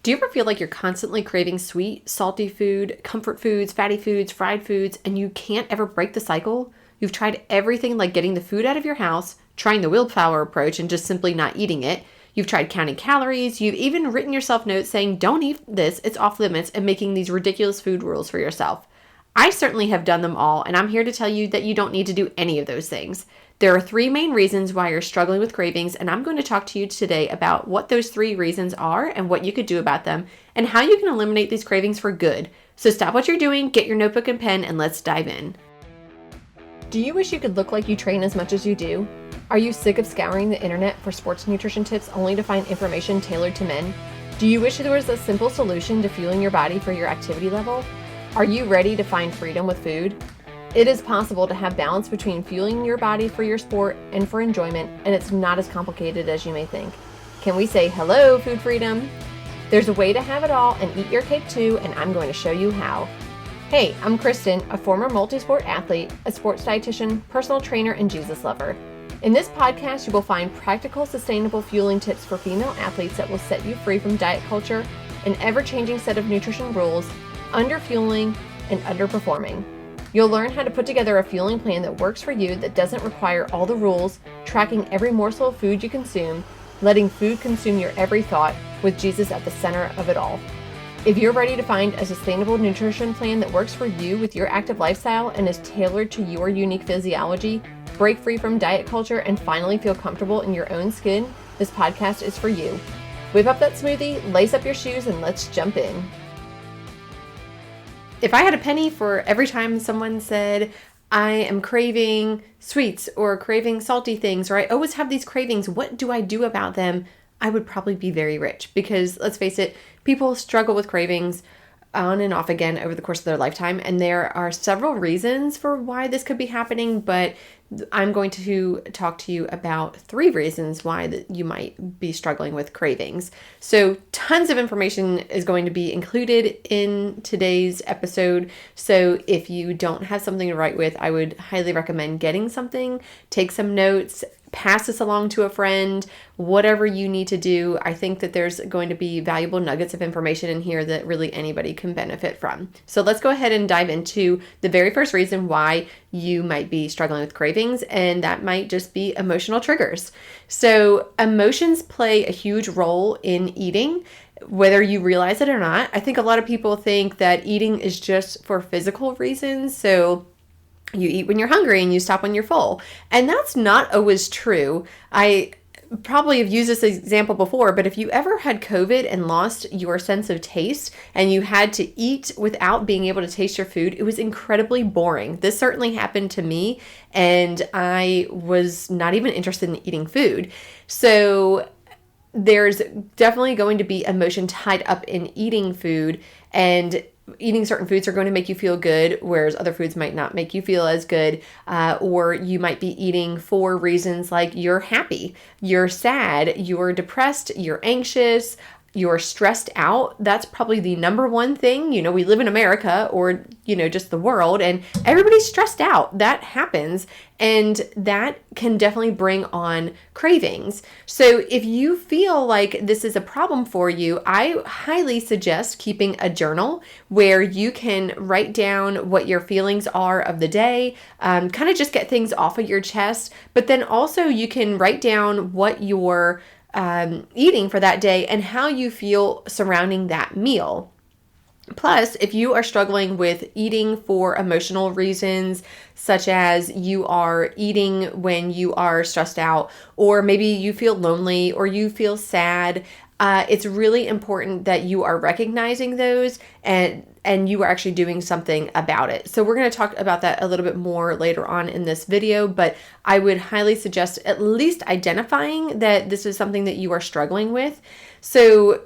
Do you ever feel like you're constantly craving sweet, salty food, comfort foods, fatty foods, fried foods, and you can't ever break the cycle? You've tried everything like getting the food out of your house, trying the willpower approach and just simply not eating it. You've tried counting calories. You've even written yourself notes saying, don't eat this, it's off limits, and making these ridiculous food rules for yourself. I certainly have done them all, and I'm here to tell you that you don't need to do any of those things. There are three main reasons why you're struggling with cravings, and I'm going to talk to you today about what those three reasons are and what you could do about them, and how you can eliminate these cravings for good. So stop what you're doing, get your notebook and pen, and let's dive in. Do you wish you could look like you train as much as you do? Are you sick of scouring the internet for sports nutrition tips only to find information tailored to men? Do you wish there was a simple solution to fueling your body for your activity level? Are you ready to find freedom with food? It is possible to have balance between fueling your body for your sport and for enjoyment, and it's not as complicated as you may think. Can we say hello, food freedom? There's a way to have it all and eat your cake too, and I'm going to show you how. Hey, I'm Kristen, a former multi-sport athlete, a sports dietitian, personal trainer, and Jesus lover. In this podcast, you will find practical, sustainable fueling tips for female athletes that will set you free from diet culture, an ever-changing set of nutrition rules, underfueling, and underperforming. You'll learn how to put together a fueling plan that works for you, that doesn't require all the rules, tracking every morsel of food you consume, letting food consume your every thought, with Jesus at the center of it all. If you're ready to find a sustainable nutrition plan that works for you with your active lifestyle and is tailored to your unique physiology, break free from diet culture, and finally feel comfortable in your own skin, this podcast is for you. Whip up that smoothie, lace up your shoes, and let's jump in. If I had a penny for every time someone said, I am craving sweets or craving salty things, or I always have these cravings, what do I do about them? I would probably be very rich, because let's face it, people struggle with cravings on and off again over the course of their lifetime. And there are several reasons for why this could be happening, but I'm going to talk to you about three reasons why that you might be struggling with cravings. So tons of information is going to be included in today's episode. So if you don't have something to write with, I would highly recommend getting something, take some notes, pass this along to a friend, whatever you need to do. I think that there's going to be valuable nuggets of information in here that really anybody can benefit from. So let's go ahead and dive into the very first reason why you might be struggling with cravings, and that might just be emotional triggers. So emotions play a huge role in eating, whether you realize it or not. I think a lot of people think that eating is just for physical reasons. So you eat when you're hungry and you stop when you're full. And that's not always true. I probably have used this example before, but if you ever had COVID and lost your sense of taste and you had to eat without being able to taste your food, it was incredibly boring. This certainly happened to me, and I was not even interested in eating food. So there's definitely going to be emotion tied up in eating food, and eating certain foods are going to make you feel good, whereas other foods might not make you feel as good. Or you might be eating for reasons like you're happy, you're sad, you're depressed, you're anxious, you're stressed out. That's probably the number one thing. You know, we live in America, or, you know, just the world, and everybody's stressed out. That happens, and that can definitely bring on cravings. So if you feel like this is a problem for you, I highly suggest keeping a journal where you can write down what your feelings are of the day, kind of just get things off of your chest, but then also you can write down what you're eating for that day and how you feel surrounding that meal. Plus, if you are struggling with eating for emotional reasons, such as you are eating when you are stressed out, or maybe you feel lonely or you feel sad, it's really important that you are recognizing those and you are actually doing something about it. So we're going to talk about that a little bit more later on in this video, but I would highly suggest at least identifying that this is something that you are struggling with. So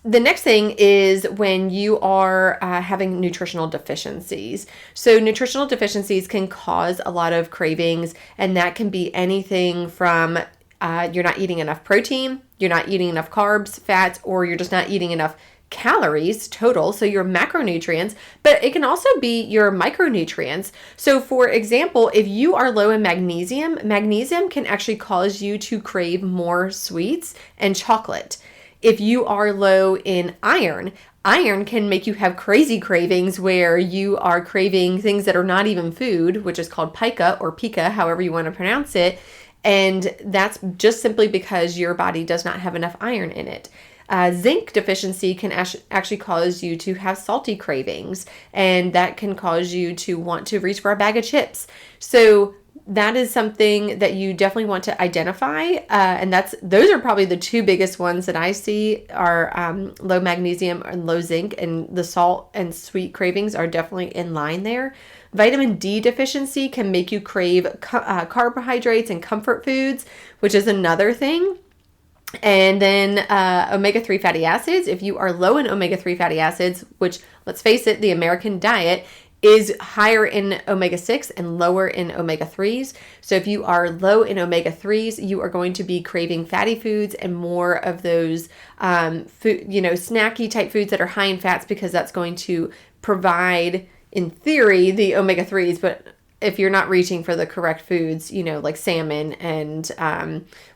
the next thing is when you are having nutritional deficiencies. So nutritional deficiencies can cause a lot of cravings, and that can be anything from you're not eating enough protein, you're not eating enough carbs, fats, or you're just not eating enough calories total, so your macronutrients, but it can also be your micronutrients. So for example, if you are low in magnesium, magnesium can actually cause you to crave more sweets and chocolate. if you are low in iron, iron can make you have crazy cravings where you are craving things that are not even food, which is called pica or pica, however you want to pronounce it. And that's just simply because your body does not have enough iron in it. Zinc deficiency can actually cause you to have salty cravings, and that can cause you to want to reach for a bag of chips. So that is something that you definitely want to identify, and those are probably the two biggest ones that I see are low magnesium and low zinc, and the salt and sweet cravings are definitely in line there. Vitamin D deficiency can make you crave carbohydrates and comfort foods, which is another thing. And then omega-3 fatty acids. If you are low in omega-3 fatty acids, which, let's face it, the American diet is higher in omega-6 and lower in omega-3s. So if you are low in omega-3s, you are going to be craving fatty foods and more of those snacky type foods that are high in fats, because that's going to provide, in theory, the omega-3s, but if you're not reaching for the correct foods, like salmon and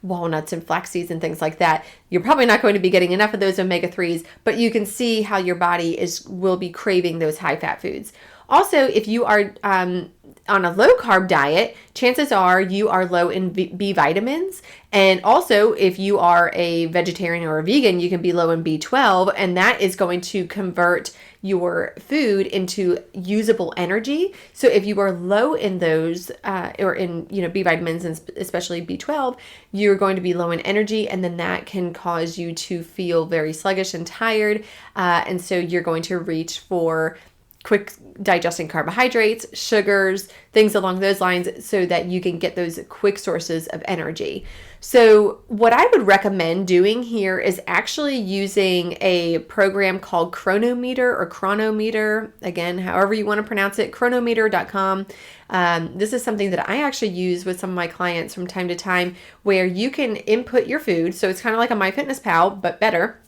walnuts and flax seeds and things like that, you're probably not going to be getting enough of those omega-3s, but you can see how your body will be craving those high fat foods. Also, if you are on a low carb diet, chances are you are low in B vitamins. And also, if you are a vegetarian or a vegan, you can be low in B12, and that is going to convert your food into usable energy. So if you are low in those, or in, B vitamins and especially B12, you're going to be low in energy, and then that can cause you to feel very sluggish and tired. And so you're going to reach for quick digesting carbohydrates, sugars, things along those lines, so that you can get those quick sources of energy. So what I would recommend doing here is actually using a program called Chronometer, again, however you want to pronounce it, chronometer.com. This is something that I actually use with some of my clients from time to time, where you can input your food. So it's kind of like a MyFitnessPal, but better,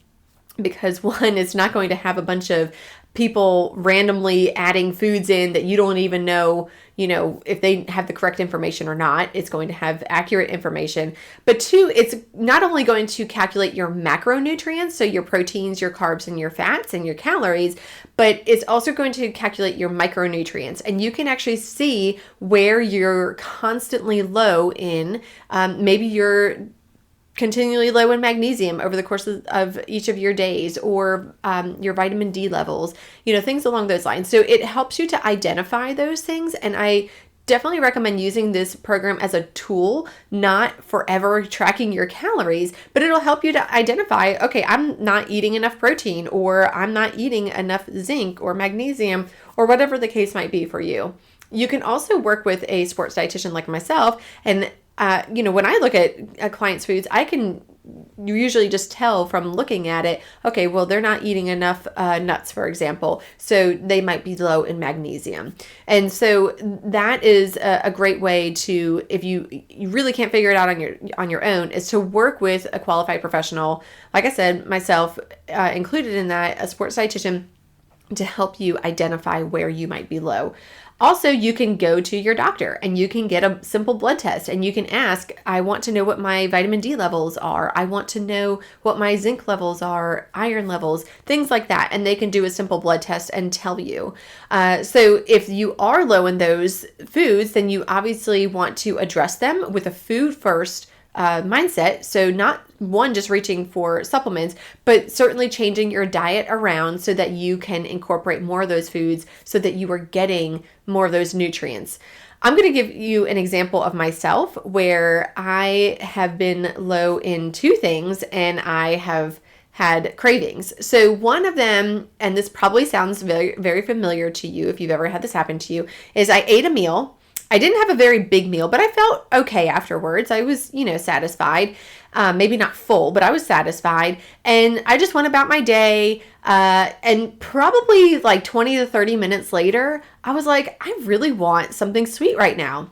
because one, it's not going to have a bunch of people randomly adding foods in that you don't even know, if they have the correct information or not. It's going to have accurate information. But two, it's not only going to calculate your macronutrients, so your proteins, your carbs, and your fats, and your calories, but it's also going to calculate your micronutrients. And you can actually see where you're constantly low in. Maybe you're continually low in magnesium over the course of each of your days, or your vitamin D levels, things along those lines. So it helps you to identify those things. And I definitely recommend using this program as a tool, not forever tracking your calories, but it'll help you to identify, okay, I'm not eating enough protein, or I'm not eating enough zinc or magnesium, or whatever the case might be for you. You can also work with a sports dietitian like myself, and when I look at a client's foods, I can usually just tell from looking at it, okay, well, they're not eating enough nuts, for example, so they might be low in magnesium. And so that is a great way to, if you really can't figure it out on your own, is to work with a qualified professional, like I said, myself included in that, a sports dietitian, to help you identify where you might be low. Also, you can go to your doctor and you can get a simple blood test, and you can ask, I want to know what my vitamin D levels are. I want to know what my zinc levels are, iron levels, things like that. And they can do a simple blood test and tell you. So if you are low in those foods, then you obviously want to address them with a food first mindset. So not just reaching for supplements, but certainly changing your diet around so that you can incorporate more of those foods so that you are getting more of those nutrients. I'm going to give you an example of myself where I have been low in two things and I have had cravings. So one of them, and this probably sounds very, very familiar to you if you've ever had this happen to you, is I ate a meal. I didn't have a very big meal, but I felt okay afterwards. I was, satisfied. Maybe not full, but I was satisfied. And I just went about my day. And probably like 20 to 30 minutes later, I was like, I really want something sweet right now.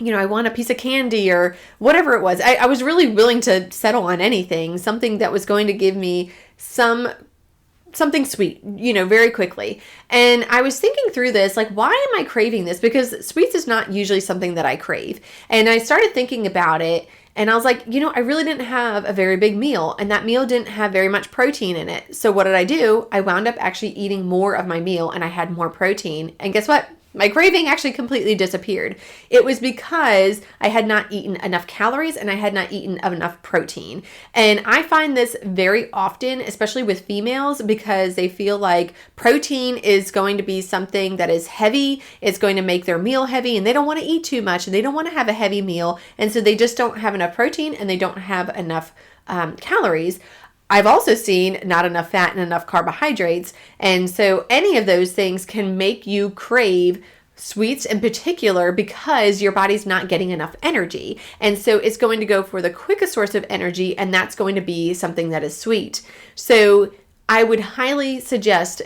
I want a piece of candy or whatever it was. I was really willing to settle on anything, something that was going to give me something sweet, very quickly. And I was thinking through this, like, why am I craving this? Because sweets is not usually something that I crave. And I started thinking about it, And I was like, I really didn't have a very big meal, and that meal didn't have very much protein in it. So what did I do? I wound up actually eating more of my meal, and I had more protein. And guess what? My craving actually completely disappeared. It was because I had not eaten enough calories and I had not eaten enough protein. And I find this very often, especially with females, because they feel like protein is going to be something that is heavy. It's going to make their meal heavy, and they don't want to eat too much and they don't want to have a heavy meal. And so they just don't have enough protein and they don't have enough calories. I've also seen not enough fat and enough carbohydrates. And so any of those things can make you crave sweets in particular because your body's not getting enough energy. And so it's going to go for the quickest source of energy, and that's going to be something that is sweet. So I would highly suggest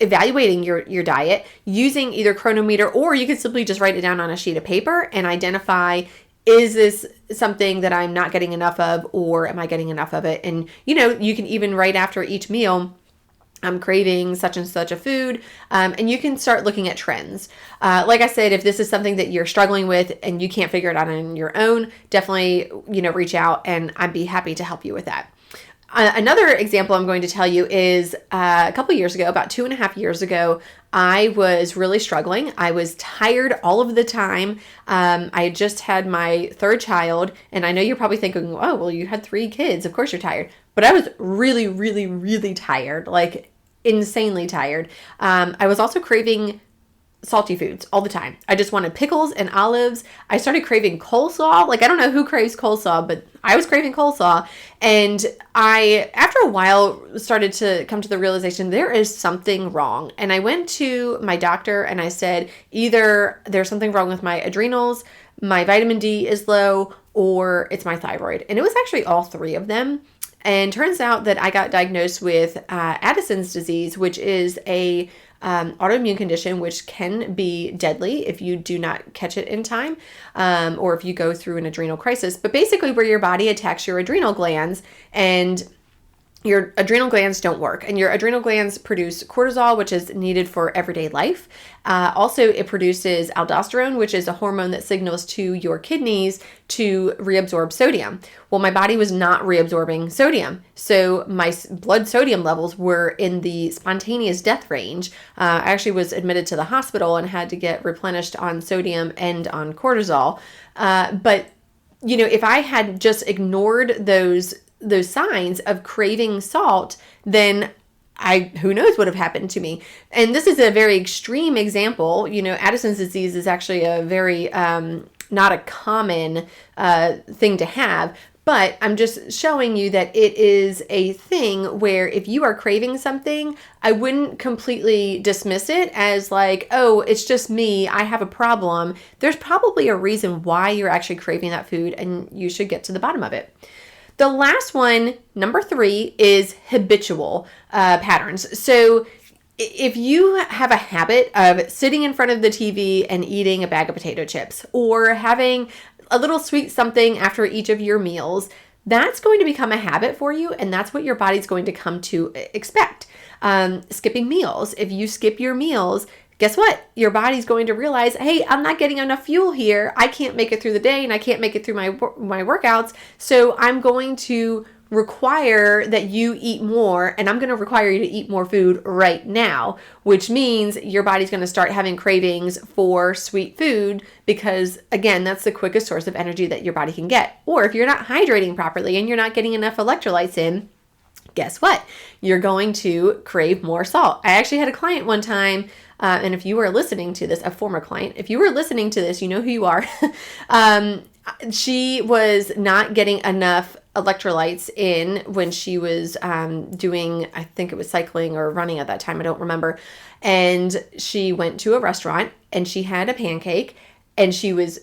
evaluating your diet using either Chronometer, or you can simply just write it down on a sheet of paper and identify, is this something that I'm not getting enough of, or am I getting enough of it? And, you can even write after each meal, I'm craving such and such a food, and you can start looking at trends. Like I said, if this is something that you're struggling with and you can't figure it out on your own, definitely, reach out, and I'd be happy to help you with that. Another example I'm going to tell you is a couple years ago, about 2.5 years ago, I was really struggling. I was tired all of the time. I had just had my third child, and I know you're probably thinking, oh, well, you had 3 kids. Of course you're tired. But I was really, really, really tired, like insanely tired. I was also craving salty foods all the time. I just wanted pickles and olives. I started craving coleslaw. Like, I don't know who craves coleslaw, but I was craving coleslaw. And I, after a while, started to come to the realization there is something wrong. And I went to my doctor and I said, either there's something wrong with my adrenals, my vitamin D is low, or it's my thyroid. And it was actually all 3 of them. And turns out that I got diagnosed with Addison's disease, which is a autoimmune condition which can be deadly if you do not catch it in time, or if you go through an adrenal crisis. But basically where your body attacks your adrenal glands, and your adrenal glands don't work, and your adrenal glands produce cortisol, which is needed for everyday life. Also, it produces aldosterone, which is a hormone that signals to your kidneys to reabsorb sodium. Well, my body was not reabsorbing sodium, so my blood sodium levels were in the spontaneous death range. I actually was admitted to the hospital and had to get replenished on sodium and on cortisol. But if I had just ignored those signs of craving salt, then who knows what would have happened to me. And this is a very extreme example. Addison's disease is actually a very, not a common thing to have, but I'm just showing you that it is a thing where if you are craving something, I wouldn't completely dismiss it as like, oh, it's just me, I have a problem. There's probably a reason why you're actually craving that food, and you should get to the bottom of it. The last one, number 3, is habitual patterns. So if you have a habit of sitting in front of the TV and eating a bag of potato chips, or having a little sweet something after each of your meals, that's going to become a habit for you, and that's what your body's going to come to expect. Skipping meals. If you skip your meals, guess what? Your body's going to realize, hey, I'm not getting enough fuel here. I can't make it through the day, and I can't make it through my workouts. So I'm going to require that you eat more, and I'm going to require you to eat more food right now, which means your body's going to start having cravings for sweet food because, again, that's the quickest source of energy that your body can get. Or if you're not hydrating properly and you're not getting enough electrolytes in, guess what? You're going to crave more salt. I actually had a client one time, and if you were listening to this, a former client, if you were listening to this, you know who you are. She was not getting enough electrolytes in when she was doing, I think it was cycling or running at that time, I don't remember. And she went to a restaurant and she had a pancake and she was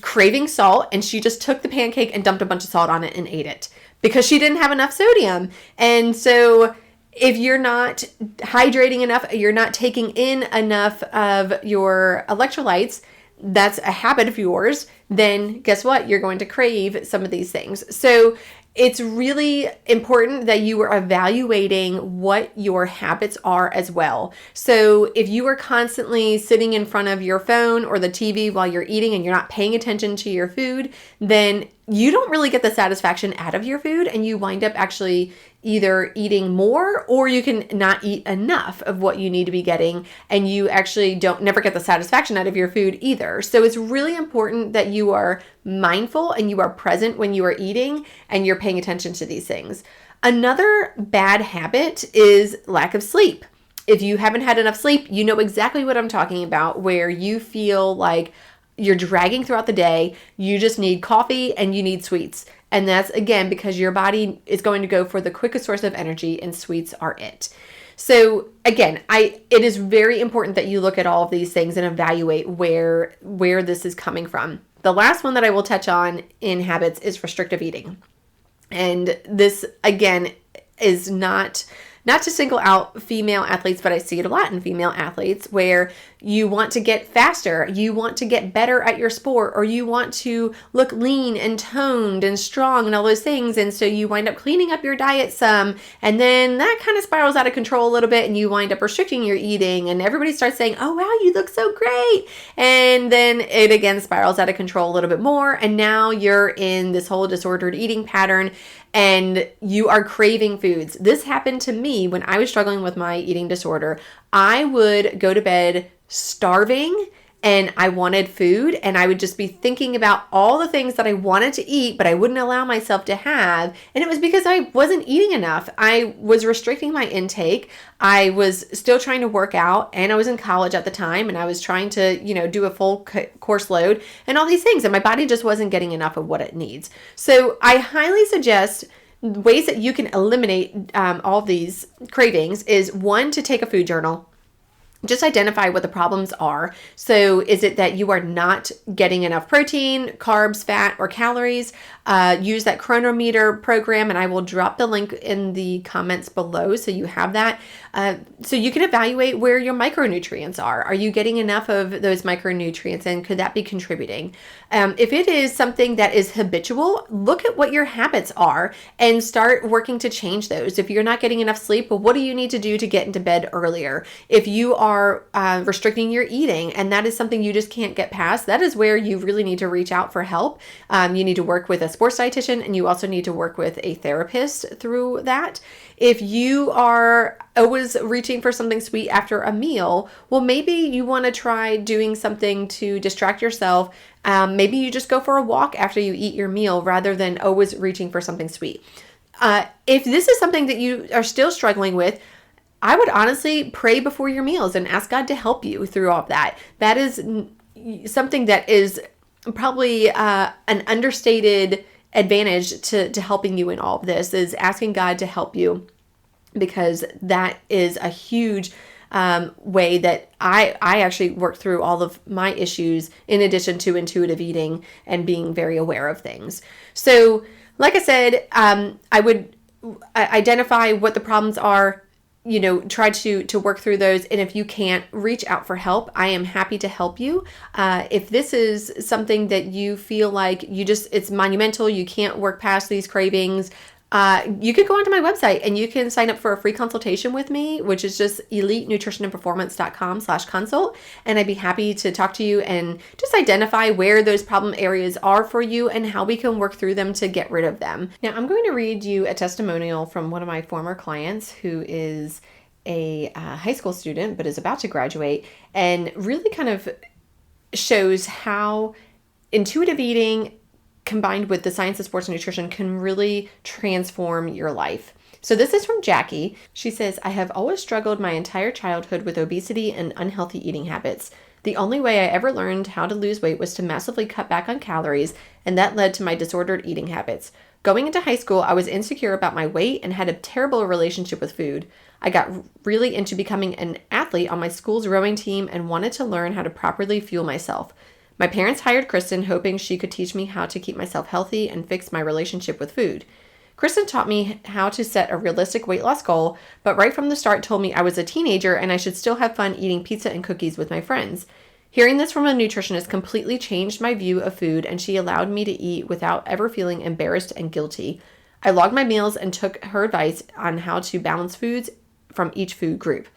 craving salt, and she just took the pancake and dumped a bunch of salt on it and ate it because she didn't have enough sodium. And so if you're not hydrating enough, you're not taking in enough of your electrolytes, that's a habit of yours, then guess what? You're going to crave some of these things. So it's really important that you are evaluating what your habits are as well. So if you are constantly sitting in front of your phone or the TV while you're eating and you're not paying attention to your food, then you don't really get the satisfaction out of your food, and you wind up actually either eating more, or you can not eat enough of what you need to be getting, and you actually don't never get the satisfaction out of your food either. So it's really important that you are mindful and you are present when you are eating and you're paying attention to these things. Another bad habit is lack of sleep. If you haven't had enough sleep, you know exactly what I'm talking about, where you feel like you're dragging throughout the day, you just need coffee and you need sweets. And that's, again, because your body is going to go for the quickest source of energy, and sweets are it. So again, it is very important that you look at all of these things and evaluate where this is coming from. The last one that I will touch on in habits is restrictive eating. And this, again, is not to single out female athletes, but I see it a lot in female athletes, where you want to get faster, you want to get better at your sport, or you want to look lean and toned and strong and all those things. And so you wind up cleaning up your diet some, and then that kind of spirals out of control a little bit, and you wind up restricting your eating, and everybody starts saying, oh wow, you look so great. And then it again spirals out of control a little bit more, and now you're in this whole disordered eating pattern, and you are craving foods. This happened to me when I was struggling with my eating disorder. I would go to bed starving and I wanted food, and I would just be thinking about all the things that I wanted to eat, but I wouldn't allow myself to have. And it was because I wasn't eating enough. I was restricting my intake. I was still trying to work out, and I was in college at the time, and I was trying to, do a full course load and all these things. And my body just wasn't getting enough of what it needs. So I highly suggest ways that you can eliminate all these cravings is, one, to take a food journal. Just identify what the problems are. So is it that you are not getting enough protein, carbs, fat, or calories? Use that chronometer program, and I will drop the link in the comments below so you have that. So you can evaluate where your micronutrients are. Are you getting enough of those micronutrients, and could that be contributing? If it is something that is habitual, look at what your habits are and start working to change those. If you're not getting enough sleep, well, what do you need to do to get into bed earlier? If you are restricting your eating and that is something you just can't get past, that is where you really need to reach out for help. You need to work with a sports dietitian, and you also need to work with a therapist through that. If you are always reaching for something sweet after a meal, well, maybe you want to try doing something to distract yourself. Maybe you just go for a walk after you eat your meal rather than always reaching for something sweet. If this is something that you are still struggling with, I would honestly pray before your meals and ask God to help you through all of that. That is something that is probably an understated advantage to helping you in all of this, is asking God to help you, because that is a huge way that I actually worked through all of my issues, in addition to intuitive eating and being very aware of things. So like I said, I would identify what the problems are, try to work through those. And if you can't, reach out for help. I am happy to help you. If this is something that you feel like it's monumental, you can't work past these cravings, you could go onto my website and you can sign up for a free consultation with me, which is just elitenutritionandperformance.com/consult. And I'd be happy to talk to you and just identify where those problem areas are for you and how we can work through them to get rid of them. Now, I'm going to read you a testimonial from one of my former clients who is a high school student, but is about to graduate, and really kind of shows how intuitive eating combined with the science of sports nutrition can really transform your life. So this is from Jackie. She says, I have always struggled my entire childhood with obesity and unhealthy eating habits. The only way I ever learned how to lose weight was to massively cut back on calories, and that led to my disordered eating habits. Going into high school, I was insecure about my weight and had a terrible relationship with food. I got really into becoming an athlete on my school's rowing team and wanted to learn how to properly fuel myself. My parents hired Kristen, hoping she could teach me how to keep myself healthy and fix my relationship with food. Kristen taught me how to set a realistic weight loss goal, but right from the start told me I was a teenager and I should still have fun eating pizza and cookies with my friends. Hearing this from a nutritionist completely changed my view of food, and she allowed me to eat without ever feeling embarrassed and guilty. I logged my meals and took her advice on how to balance foods from each food group.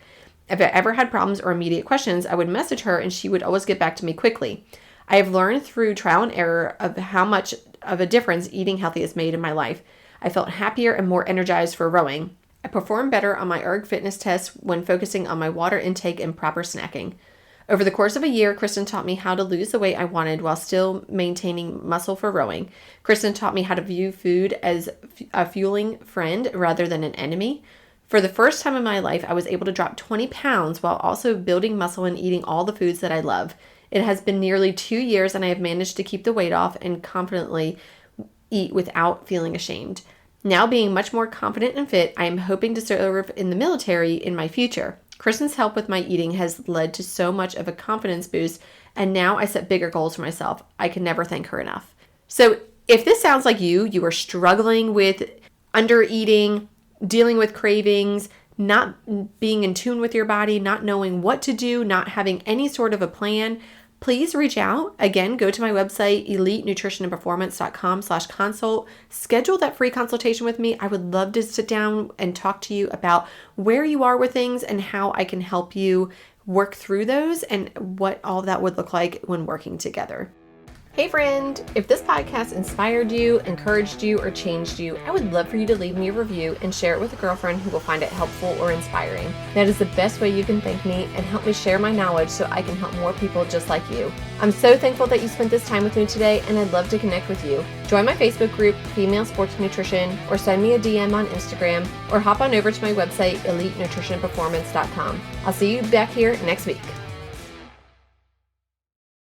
If I ever had problems or immediate questions, I would message her and she would always get back to me quickly. I have learned through trial and error of how much of a difference eating healthy has made in my life. I felt happier and more energized for rowing. I performed better on my erg fitness tests when focusing on my water intake and proper snacking. Over the course of a year, Kristen taught me how to lose the weight I wanted while still maintaining muscle for rowing. Kristen taught me how to view food as a fueling friend rather than an enemy. For the first time in my life, I was able to drop 20 pounds while also building muscle and eating all the foods that I love. It has been nearly 2 years and I have managed to keep the weight off and confidently eat without feeling ashamed. Now being much more confident and fit, I am hoping to serve in the military in my future. Kristen's help with my eating has led to so much of a confidence boost, and now I set bigger goals for myself. I can never thank her enough. So if this sounds like you are struggling with undereating, dealing with cravings, not being in tune with your body, not knowing what to do, not having any sort of a plan, please reach out. Again, go to my website, elitenutritionandperformance.com/consult. Schedule that free consultation with me. I would love to sit down and talk to you about where you are with things and how I can help you work through those and what all that would look like when working together. Hey friend, if this podcast inspired you, encouraged you, or changed you, I would love for you to leave me a review and share it with a girlfriend who will find it helpful or inspiring. That is the best way you can thank me and help me share my knowledge so I can help more people just like you. I'm so thankful that you spent this time with me today, and I'd love to connect with you. Join my Facebook group, Female Sports Nutrition, or send me a DM on Instagram, or hop on over to my website, elitenutritionperformance.com. I'll see you back here next week.